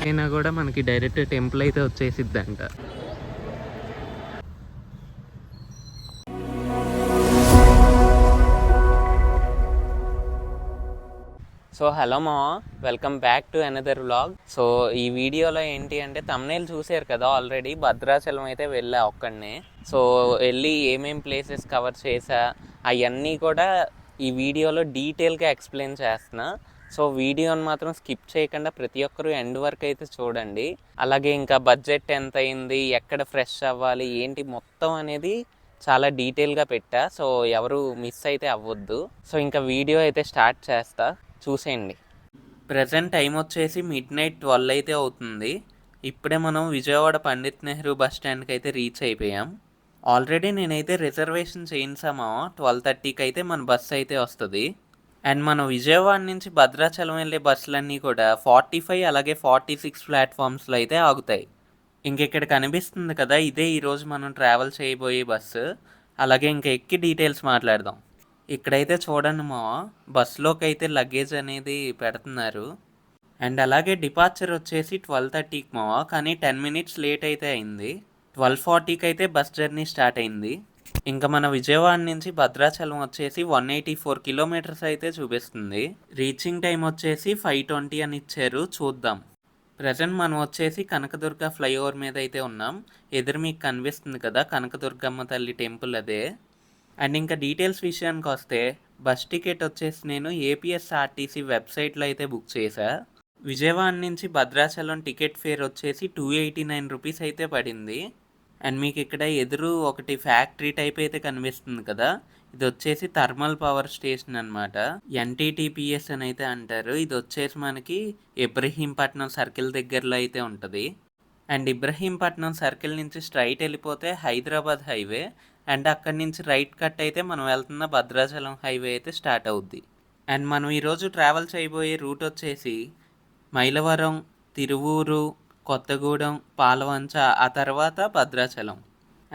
అయినా కూడా మనకి డైరెక్ట్ టెంపుల్ అయితే వచ్చేసిద్దంట. సో హలో మా, welcome back to another vlog. So ఈ వీడియోలో ఏంటి అంటే థంబ్నెయిల్ చూసారు కదా ఆల్రెడీ, భద్రాచలం అయితే వెళ్ళా ఒక్కడినే. సో వెళ్ళి ఏమేం ప్లేసెస్ కవర్ చేసా అవన్నీ కూడా ఈ వీడియోలో డీటెయిల్గా ఎక్స్ప్లెయిన్ చేస్తున్నా. సో వీడియోని మాత్రం స్కిప్ చేయకుండా ప్రతి ఒక్కరూ ఎండ్ వరకు అయితే చూడండి. అలాగే ఇంకా బడ్జెట్ ఎంత అయింది, ఎక్కడ ఫ్రెష్ అవ్వాలి ఏంటి మొత్తం అనేది చాలా డీటెయిల్గా పెట్టా. సో ఎవరు మిస్ అయితే అవ్వద్దు. సో ఇంకా వీడియో అయితే స్టార్ట్ చేస్తా, చూసేయండి. ప్రజెంట్ టైం వచ్చేసి midnight 12 అయితే అవుతుంది. ఇప్పుడే మనం విజయవాడ పండిత్ నెహ్రూ బస్ స్టాండ్కి అయితే రీచ్ అయిపోయాం. ఆల్రెడీ నేనైతే రిజర్వేషన్ చేయించామా, 12:30కి అయితే మన బస్సు అయితే వస్తుంది. అండ్ మనం విజయవాడ నుంచి భద్రాచలం వెళ్ళే బస్సులన్నీ కూడా 45 అలాగే 46 ప్లాట్ఫామ్స్లో అయితే ఆగుతాయి. ఇంకెక్కడ కనిపిస్తుంది కదా, ఇదే ఈరోజు మనం ట్రావెల్ చేయబోయే బస్సు. అలాగే ఇంకా ఎక్కి డీటెయిల్స్ మాట్లాడదాం. ఇక్కడైతే చూడండి మా, బస్సులోకి అయితే లగేజ్ అనేది పెడుతున్నారు. అండ్ అలాగే డిపార్చర్ వచ్చేసి 12:30కి మా, కానీ 10 minutes లేట్ అయితే అయింది. 12:40కి అయితే బస్ జర్నీ స్టార్ట్ అయింది. ఇంకా మన విజయవాడ నుంచి భద్రాచలం వచ్చేసి 184 kilometers అయితే చూపిస్తుంది. రీచింగ్ టైం వచ్చేసి 5:20 అని ఇచ్చారు, చూద్దాం. ప్రజెంట్ మనం వచ్చేసి కనకదుర్గ ఫ్లైఓవర్ మీద అయితే ఉన్నాం. ఎదురు మీకు కనిపిస్తుంది కదా కనకదుర్గమ్మ తల్లి టెంపుల్, అదే. అండ్ ఇంకా డీటెయిల్స్ విషయానికి వస్తే, బస్ టికెట్ వచ్చేసి నేను ఏపీఎస్ఆర్టీసీ వెబ్సైట్లో అయితే బుక్ చేశా. విజయవాడ నుంచి భద్రాచలం టికెట్ ఫేర్ వచ్చేసి 289 రూపీస్ అయితే పడింది. అండ్ మీకు ఇక్కడ ఎదురు ఒకటి ఫ్యాక్టరీ టైప్ అయితే కనిపిస్తుంది కదా, ఇది వచ్చేసి థర్మల్ పవర్ స్టేషన్ అనమాట. ఎన్టీటీపీఎస్ అని అయితే అంటారు. ఇది వచ్చేసి మనకి ఇబ్రహీంపట్నం సర్కిల్ దగ్గరలో అయితే ఉంటుంది. అండ్ ఇబ్రహీంపట్నం సర్కిల్ నుంచి స్ట్రైట్ వెళ్ళిపోతే హైదరాబాద్ హైవే, అండ్ అక్కడి నుంచి రైట్ కట్ అయితే మనం వెళ్తున్న భద్రాచలం హైవే అయితే స్టార్ట్ అవుద్ది. అండ్ మనం ఈరోజు ట్రావెల్ చేయబోయే రూట్ వచ్చేసి మైలవరం, తిరువూరు, కొత్తగూడెం, పాలవంచ, ఆ తర్వాత భద్రాచలం.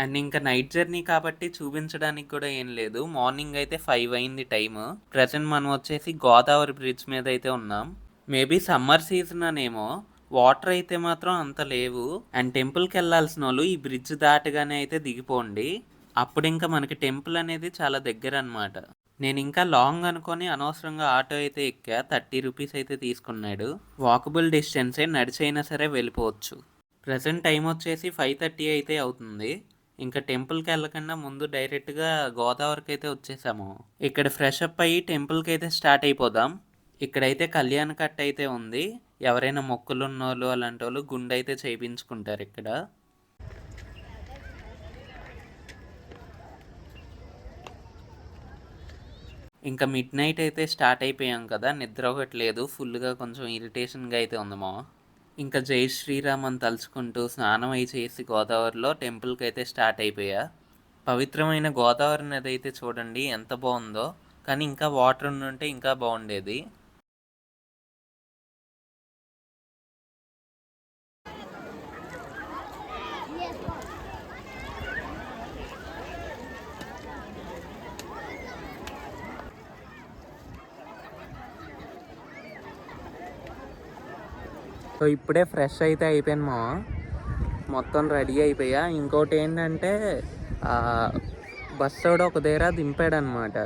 అండ్ ఇంకా నైట్ జర్నీ కాబట్టి చూపించడానికి కూడా ఏం లేదు. మార్నింగ్ అయితే 5 అయింది టైము. ప్రజెంట్ మనం వచ్చేసి గోదావరి బ్రిడ్జ్ మీద అయితే ఉన్నాం. మేబీ సమ్మర్ సీజన్ అనేమో, వాటర్ అయితే మాత్రం అంత లేవు. అండ్ టెంపుల్కి వెళ్ళాల్సిన వాళ్ళు ఈ బ్రిడ్జ్ దాటగానే అయితే దిగిపోండి. అప్పుడు ఇంకా మనకి టెంపుల్ అనేది చాలా దగ్గర అనమాట. నేను ఇంకా లాంగ్ అనుకొని అనవసరంగా ఆటో అయితే ఎక్కా. 30 రూపీస్ అయితే తీసుకున్నాడు. వాకబుల్ డిస్టెన్సే, నడిచైనా సరే వెళ్ళిపోవచ్చు. ప్రజెంట్ టైం వచ్చేసి 5:30 అయితే అవుతుంది. ఇంకా టెంపుల్కి వెళ్ళకుండా ముందు డైరెక్ట్గా గోదావరికి అయితే వచ్చేసాము. ఇక్కడ ఫ్రెష్ అప్ అయ్యి టెంపుల్కి అయితే స్టార్ట్ అయిపోదాం. ఇక్కడైతే కళ్యాణ కట్ట అయితే ఉంది. ఎవరైనా మొక్కులు ఉన్నోళ్ళు అలాంటి వాళ్ళు గుండె అయితే చేయించుకుంటారు ఇక్కడ. ఇంకా midnight అయితే స్టార్ట్ అయిపోయాం కదా, నిద్ర ఒకటి లేదు, ఫుల్గా కొంచెం ఇరిటేషన్గా అయితే ఉందమ్మా. ఇంకా జై శ్రీరామ్ అని తలుచుకుంటూ స్నానం అయి చేసి గోదావరిలో టెంపుల్కి అయితే స్టార్ట్ అయిపోయా. పవిత్రమైన గోదావరి నది అయితే చూడండి ఎంత బాగుందో, కానీ ఇంకా వాటర్ ఉంటే ఇంకా బాగుండేది. సో ఇప్పుడే ఫ్రెష్ అయితే అయిపోయాను మా, మొత్తం రెడీ అయిపోయా. ఇంకోటి ఏంటంటే బస్సు కూడా ఒక దగ్గర దింపాడనమాట.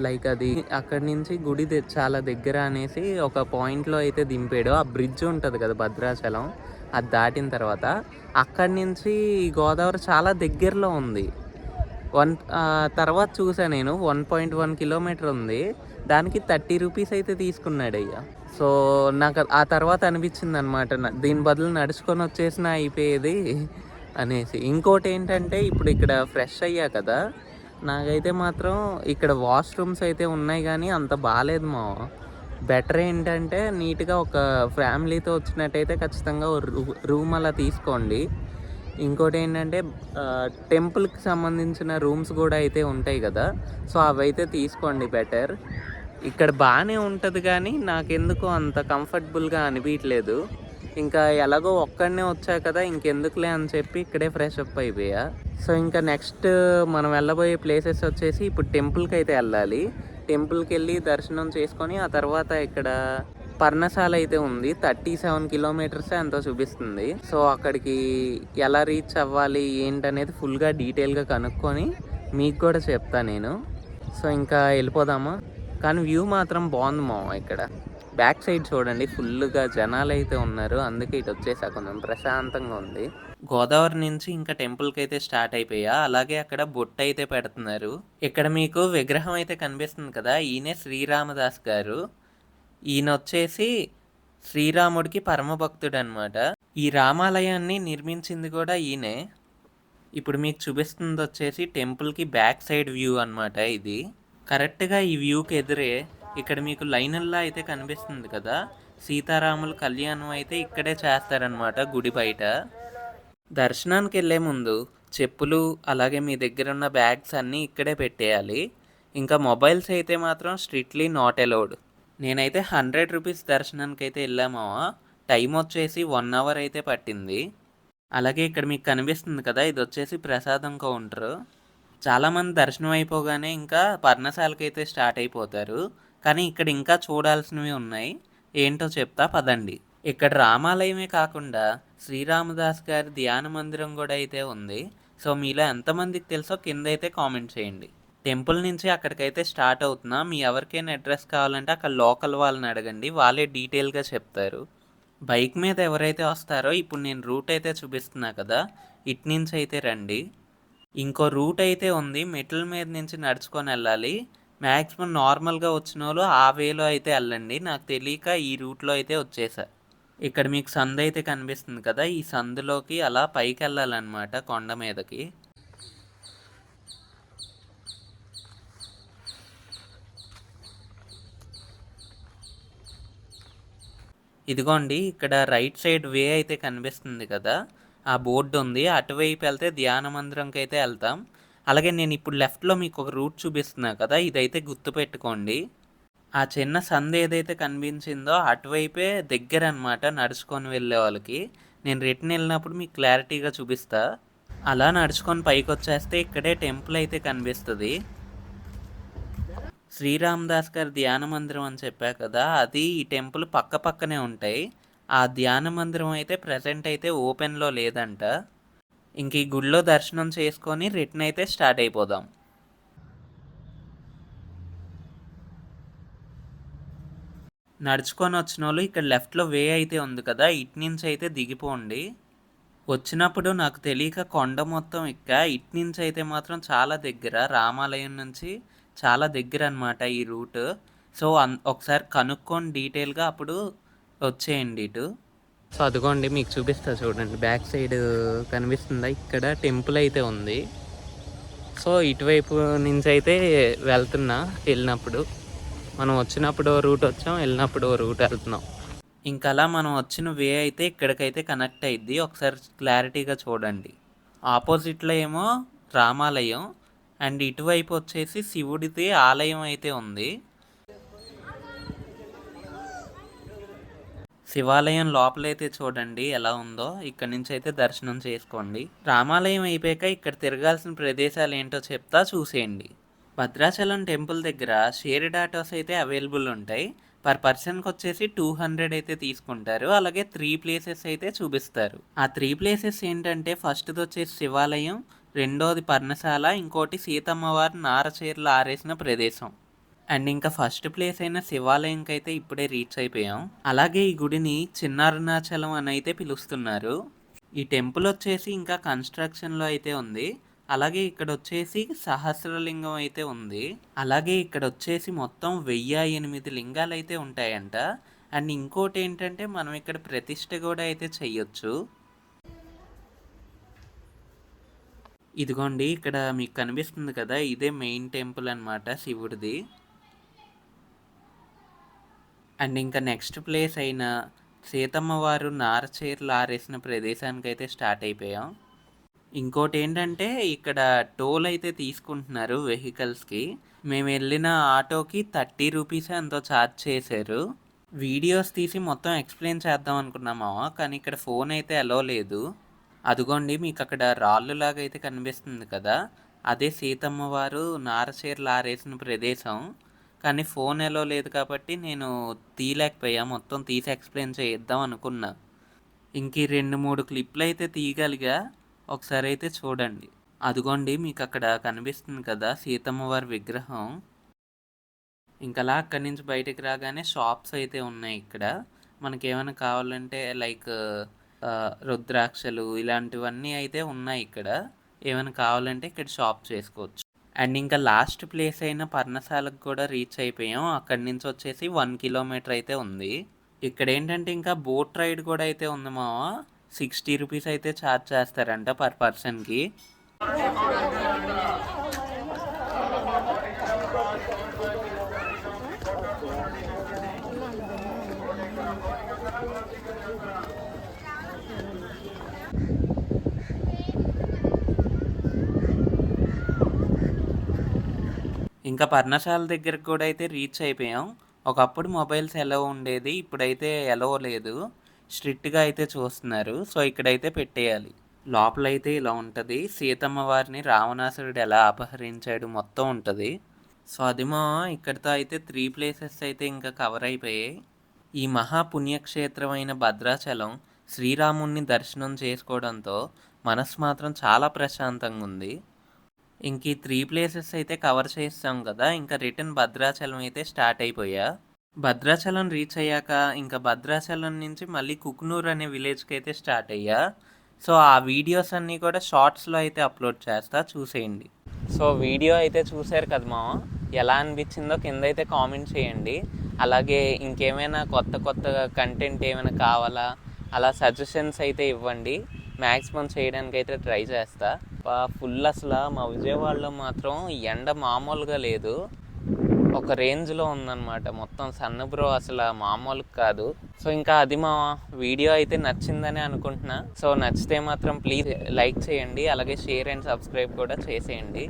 లైక్ అది అక్కడి నుంచి గుడి చాలా దగ్గర అనేసి ఒక పాయింట్లో అయితే దింపాడు. ఆ బ్రిడ్జ్ ఉంటుంది కదా భద్రాచలం, అది దాటిన తర్వాత అక్కడి నుంచి గోదావరి చాలా దగ్గరలో ఉంది. తర్వాత చూసా నేను 1.1 kilometer ఉంది, దానికి 30 రూపీస్ అయితే తీసుకున్నాడు అయ్యా. సో నాకు ఆ తర్వాత అనిపించింది అనమాట, దీని బదులు నడుచుకొని వచ్చేసినా అయిపోయేది అనేసి. ఇంకోటి ఏంటంటే ఇప్పుడు ఇక్కడ ఫ్రెష్ అయ్యా కదా, నాకైతే మాత్రం ఇక్కడ వాష్రూమ్స్ అయితే ఉన్నాయి కానీ అంత బాగాలేదు మా. బెటర్ ఏంటంటే నీట్గా ఒక ఫ్యామిలీతో వచ్చినట్టయితే ఖచ్చితంగా రూమ్ అలా తీసుకోండి. ఇంకోటి ఏంటంటే టెంపుల్కి సంబంధించిన రూమ్స్ కూడా అయితే ఉంటాయి కదా, సో అవైతే తీసుకోండి బెటర్. ఇక్కడ బాగానే ఉంటుంది కానీ నాకెందుకో అంత కంఫర్టబుల్గా అనిపించలేదు. ఇంకా ఎలాగో ఒక్కడనే వచ్చా కదా, ఇంకెందుకులే అని చెప్పి ఇక్కడే ఫ్రెష్ అప్ అయిపోయా. సో ఇంకా నెక్స్ట్ మనం వెళ్ళబోయే ప్లేసెస్ వచ్చేసి ఇప్పుడు టెంపుల్కి అయితే వెళ్ళాలి. టెంపుల్కి వెళ్ళి దర్శనం చేసుకొని ఆ తర్వాత ఇక్కడ పర్ణశాల అయితే ఉంది. 37 కిలోమీటర్స్ ఎంతో చూపిస్తుంది. సో అక్కడికి ఎలా రీచ్ అవ్వాలి ఏంటనేది ఫుల్గా డీటెయిల్గా కనుక్కొని మీకు కూడా చెప్తా నేను. సో ఇంకా వెళ్ళిపోదామా. కానీ వ్యూ మాత్రం బాగుంది మామ. ఇక్కడ బ్యాక్ సైడ్ చూడండి, ఫుల్గా జనాలు అయితే ఉన్నారు. అందుకే ఇటు వచ్చేసా, కొంచెం ప్రశాంతంగా ఉంది. గోదావరి నుంచి ఇంకా టెంపుల్కి అయితే స్టార్ట్ అయిపోయా. అలాగే అక్కడ బొట్టు అయితే పెడుతున్నారు. ఇక్కడ మీకు విగ్రహం అయితే కనిపిస్తుంది కదా, ఈయనే శ్రీరామదాస్ గారు. ఈయన వచ్చేసి శ్రీరాముడికి పరమ భక్తుడు అనమాట. ఈ రామాలయాన్ని నిర్మించింది కూడా ఈయనే. ఇప్పుడు మీకు చూపిస్తుంది వచ్చేసి టెంపుల్కి బ్యాక్ సైడ్ వ్యూ అనమాట. ఇది కరెక్ట్గా ఈ వ్యూకి ఎదురే ఇక్కడ మీకు లైనుల్లా అయితే కనిపిస్తుంది కదా, సీతారాముల కళ్యాణం అయితే ఇక్కడే చేస్తారనమాట గుడి బయట. దర్శనానికి వెళ్ళే ముందు చెప్పులు అలాగే మీ దగ్గర ఉన్న బ్యాగ్స్ అన్నీ ఇక్కడే పెట్టేయాలి. ఇంకా మొబైల్స్ అయితే మాత్రం స్ట్రిక్ట్లీ నాట్ అలౌడ్. నేనైతే 100 రూపీస్ దర్శనానికి అయితే వెళ్ళామా. టైం వచ్చేసి 1 అవర్ అయితే పట్టింది. అలాగే ఇక్కడ మీకు కనిపిస్తుంది కదా, ఇది వచ్చేసి ప్రసాదం కౌంటర్. చాలామంది దర్శనం అయిపోగానే ఇంకా పర్ణశాలకి అయితే స్టార్ట్ అయిపోతారు. కానీ ఇక్కడ ఇంకా చూడాల్సినవి ఉన్నాయి. ఏంటో చెప్తా పదండి. ఇక్కడ రామాలయమే కాకుండా శ్రీరామదాస్ గారి ధ్యాన మందిరం కూడా అయితే ఉంది. సో మీలో ఎంతమందికి తెలుసో కింద అయితే కామెంట్ చేయండి. టెంపుల్ నుంచి అక్కడికైతే స్టార్ట్ అవుతున్నా. మీ ఎవరికైనా అడ్రస్ కావాలంటే అక్కడ లోకల్ వాళ్ళని అడగండి, వాళ్ళే డీటెయిల్గా చెప్తారు. బైక్ మీద ఎవరైతే వస్తారో ఇప్పుడు నేను రూట్ అయితే చూపిస్తున్నా కదా, ఇటు నుంచి అయితే రండి. ఇంకో రూట్ అయితే ఉంది, మెట్ల మీద నుంచి నడుచుకొని వెళ్ళాలి. మ్యాక్సిమం నార్మల్గా వచ్చిన వాళ్ళు ఆ వేలో అయితే వెళ్ళండి. నాకు తెలియక ఈ రూట్లో అయితే వచ్చేసా. ఇక్కడ మీకు సందు అయితే కనిపిస్తుంది కదా, ఈ సందులోకి అలా పైకి వెళ్ళాలన్నమాట కొండ మీదకి. ఇదిగోండి, ఇక్కడ రైట్ సైడ్ వే అయితే కనిపిస్తుంది కదా, ఆ బోర్డు ఉంది. అటువైపు వెళ్తే ధ్యాన మందిరంకి అయితే వెళ్తాం. అలాగే నేను ఇప్పుడు లెఫ్ట్లో మీకు ఒక రూట్ చూపిస్తున్నా కదా, ఇదైతే గుర్తుపెట్టుకోండి. ఆ చిన్న సందు ఏదైతే కనిపించిందో అటువైపే దగ్గర అనమాట నడుచుకొని వెళ్ళే వాళ్ళకి. నేను రిటర్న్ వెళ్ళినప్పుడు మీకు క్లారిటీగా చూపిస్తా. అలా నడుచుకొని పైకి వచ్చేస్తే ఇక్కడే టెంపుల్ అయితే కనిపిస్తుంది. శ్రీరామదాస్ గారి ధ్యాన మందిరం అని చెప్పా కదా, అది ఈ టెంపుల్ పక్క పక్కనే ఉంటాయి. ఆ ధ్యాన మందిరం అయితే ప్రజెంట్ అయితే ఓపెన్లో లేదంట. ఇంక ఈ గుడిలో దర్శనం చేసుకొని రిటర్న్ అయితే స్టార్ట్ అయిపోదాం. నడుచుకొని వచ్చిన వాళ్ళు ఇక్కడ లెఫ్ట్లో వే అయితే ఉంది కదా, ఇటు నుంచి అయితే దిగిపోండి. వచ్చినప్పుడు నాకు తెలియక కొండ మొత్తం ఇటు నుంచి అయితే మాత్రం చాలా దగ్గర, రామాలయం నుంచి చాలా దగ్గర అనమాట ఈ రూట్. సో ఒకసారి కనుక్కొని డీటెయిల్గా అప్పుడు వచ్చేయండి ఇటు. సో అదిగోండి మీకు చూపిస్తా చూడండి, బ్యాక్ సైడ్ కనిపిస్తుందా, ఇక్కడ టెంపుల్ అయితే ఉంది. సో ఇటువైపు నుంచి అయితే వెళ్తున్నా. వెళ్ళినప్పుడు మనం వచ్చినప్పుడు రూట్ వచ్చాం, వెళ్ళినప్పుడు రూట్ వెళ్తున్నాం. ఇంకా అలా మనం వచ్చిన వే అయితే ఇక్కడికైతే కనెక్ట్ అయ్యిద్ది. ఒకసారి క్లారిటీగా చూడండి. ఆపోజిట్లో ఏమో రామాలయం అండ్ ఇటువైపు వచ్చేసి శివుడిది ఆలయం అయితే ఉంది. శివాలయం లోపలైతే చూడండి ఎలా ఉందో. ఇక్కడ నుంచి అయితే దర్శనం చేసుకోండి. రామాలయం అయిపోయాక ఇక్కడ తిరగాల్సిన ప్రదేశాలు ఏంటో చెప్తా, చూసేయండి. భద్రాచలం టెంపుల్ దగ్గర షేర్డ్ ఆటోస్ అయితే అవైలబుల్ ఉంటాయి. పర్ పర్సన్కి వచ్చేసి 200 అయితే తీసుకుంటారు. అలాగే 3 ప్లేసెస్ అయితే చూపిస్తారు. ఆ 3 ప్లేసెస్ ఏంటంటే, ఫస్ట్ది వచ్చేసి శివాలయం, రెండోది పర్ణశాల, ఇంకోటి సీతమ్మవారు నారచీరలు ఆరేసిన ప్రదేశం. అండ్ ఇంకా ఫస్ట్ ప్లేస్ అయిన శివాలయంకి అయితే ఇప్పుడే రీచ్ అయిపోయాం. అలాగే ఈ గుడిని చిన్న అరుణాచలం అని అయితే పిలుస్తున్నారు. ఈ టెంపుల్ వచ్చేసి ఇంకా కన్స్ట్రక్షన్లో అయితే ఉంది. అలాగే ఇక్కడ వచ్చేసి సహస్రలింగం అయితే ఉంది. అలాగే ఇక్కడ వచ్చేసి మొత్తం 1008 లింగాలు అయితే ఉంటాయంట. అండ్ ఇంకోటి ఏంటంటే, మనం ఇక్కడ ప్రతిష్ఠ కూడా అయితే చెయ్యొచ్చు. ఇదిగోండి, ఇక్కడ మీకు కనిపిస్తుంది కదా, ఇదే మెయిన్ టెంపుల్ అనమాట శివుడిది. అండ్ ఇంకా నెక్స్ట్ ప్లేస్ అయిన సీతమ్మ వారు నారచీరలు ఆరేసిన ప్రదేశానికి అయితే స్టార్ట్ అయిపోయాం. ఇంకోటి ఏంటంటే, ఇక్కడ టోల్ అయితే తీసుకుంటున్నారు వెహికల్స్కి. మేము వెళ్ళిన ఆటోకి 30 రూపీస్ ఎంతో ఛార్జ్ చేశారు. వీడియోస్ తీసి మొత్తం ఎక్స్ప్లెయిన్ చేద్దాం అనుకున్నామా, కానీ ఇక్కడ ఫోన్ అయితే అలో లేదు. అదిగోండి, మీకు అక్కడ రాళ్ళులాగా అయితే కనిపిస్తుంది కదా, అదే సీతమ్మ వారు నారచీరలు ఆరేసిన ప్రదేశం. కానీ ఫోన్ ఎలో లేదు కాబట్టి నేను తీయలేకపోయా, మొత్తం తీసి ఎక్స్ప్లెయిన్ చేద్దాం అనుకున్నా. ఇంక ఈ 2-3 క్లిప్లు అయితే తీయగలిగా. ఒకసారి అయితే చూడండి. అదిగోండి మీకు అక్కడ కనిపిస్తుంది కదా సీతమ్మ వారి విగ్రహం. ఇంకలా అక్కడి నుంచి బయటకు రాగానే షాప్స్ అయితే ఉన్నాయి ఇక్కడ. మనకేమైనా కావాలంటే లైక్ రుద్రాక్షలు ఇలాంటివన్నీ అయితే ఉన్నాయి ఇక్కడ. ఏమైనా కావాలంటే ఇక్కడ షాప్ చేసుకోవచ్చు. అండ్ ఇంకా లాస్ట్ ప్లేస్ అయిన పర్ణశాలకు కూడా రీచ్ అయిపోయాం. అక్కడి నుంచి వచ్చేసి 1 కిలోమీటర్ అయితే ఉంది. ఇక్కడ ఏంటంటే ఇంకా బోట్ రైడ్ కూడా అయితే ఉంది మావ. 60 రూపీస్ అయితే ఛార్జ్ చేస్తారంట పర్ పర్సన్కి. ఇంకా పర్ణశాల దగ్గరకు కూడా అయితే రీచ్ అయిపోయాం. ఒకప్పుడు మొబైల్స్ ఎలో ఉండేది, ఇప్పుడైతే ఎలో లేదు. స్ట్రిక్ట్గా అయితే చూస్తున్నారు. సో ఇక్కడైతే పెట్టేయాలి. లోపలైతే ఇలా ఉంటుంది. సీతమ్మ వారిని రావణాసురుడు ఎలా అపహరించాడు మొత్తం ఉంటుంది. సో అది ఇక్కడితో అయితే 3 ప్లేసెస్ అయితే ఇంకా కవర్ అయిపోయాయి. ఈ మహాపుణ్యక్షేత్రమైన భద్రాచలం శ్రీరాముణ్ణి దర్శనం చేసుకోవడంతో మనసు మాత్రం చాలా ప్రశాంతంగా ఉంది. ఇంక ఈ 3 ప్లేసెస్ అయితే కవర్ చేస్తాం కదా. ఇంకా రిటర్న్ భద్రాచలం అయితే స్టార్ట్ అయిపోయా. భద్రాచలం రీచ్ అయ్యాక ఇంకా భద్రాచలం నుంచి మళ్ళీ కుకునూర్ అనే విలేజ్కి అయితే స్టార్ట్ అయ్యా. సో ఆ వీడియోస్ అన్నీ కూడా షార్ట్స్లో అయితే అప్లోడ్ చేస్తా, చూసేయండి. సో వీడియో అయితే చూసారు కదా మామ, ఎలా అనిపించిందో కింద అయితే కామెంట్ చేయండి. అలాగే ఇంకేమైనా కొత్త కంటెంట్ ఏమైనా కావాలా అలా సజెషన్స్ అయితే ఇవ్వండి. మ్యాక్సిమం చేయడానికి అయితే ట్రై చేస్తా. ఫుల్ అసలు మా విజయవాడలో మాత్రం ఎండ మామూలుగా లేదు, ఒక రేంజ్లో ఉందన్నమాట. మొత్తం సన్న బ్రో, అసలు మామూలు కాదు. సో ఇంకా అది మా వీడియో అయితే నచ్చిందని అనుకుంటున్నా. సో నచ్చితే మాత్రం ప్లీజ్ లైక్ చేయండి, అలాగే షేర్ అండ్ సబ్స్క్రైబ్ కూడా చేసేయండి.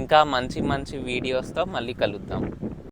ఇంకా మంచి వీడియోస్తో మళ్ళీ కలుద్దాం.